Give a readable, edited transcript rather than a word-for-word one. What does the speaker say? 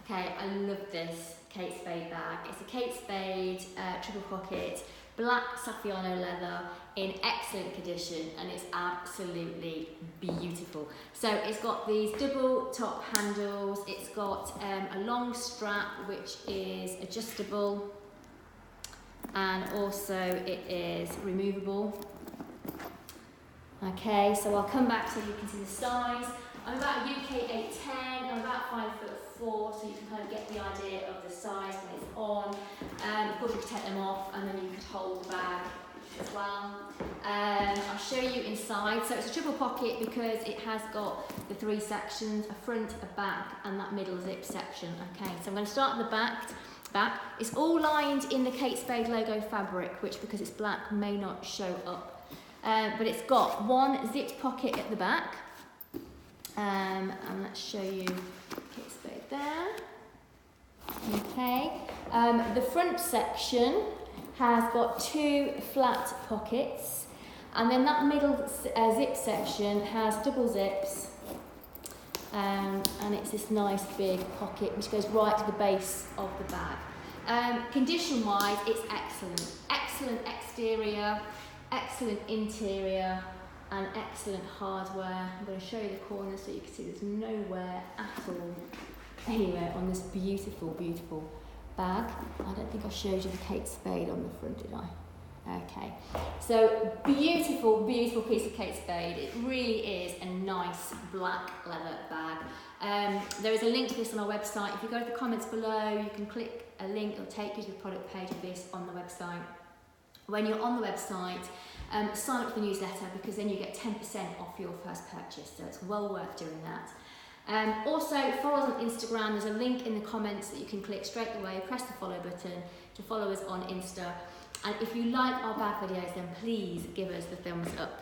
Okay, I love this Kate Spade bag. It's a Kate Spade triple pocket, black Saffiano leather in excellent condition, and it's absolutely beautiful. So it's got these double top handles, it's got a long strap which is adjustable, and also it is removable. Okay, so I'll come back so you can see the size. I'm about UK 8'10", I'm about 5'4", so you can kind of get the idea of the size when it's on. Of course you could take them off and then you could hold the bag as well. I'll show you inside. So it's a triple pocket because it has got the 3 sections, a front, a back, and that middle zip section. Okay, so I'm going to start at the back. It's all lined in the Kate Spade logo fabric, which because it's black may not show up. But it's got one zipped pocket at the back. And let's show you Kate Spade there. Okay, the front section has got 2 flat pockets, and then that middle zip section has double zips, and it's this nice big pocket which goes right to the base of the bag. Condition wise, it's excellent. Excellent exterior, excellent interior, and excellent hardware. I'm going to show you the corner so you can see there's no wear at all anywhere on this beautiful, beautiful bag. I don't think I showed you the Kate Spade on the front, did I? Okay, so beautiful, beautiful piece of Kate Spade. It really is a nice black leather bag. There is a link to this on our website. If you go to the comments below, you can click a link, it'll take you to the product page of this on the website. When you're on the website, sign up for the newsletter because then you get 10% off your first purchase, so it's well worth doing that. Also, follow us on Instagram. There's a link in the comments that you can click straight away, press the follow button to follow us on Insta. And if you like our bag videos, then please give us the thumbs up.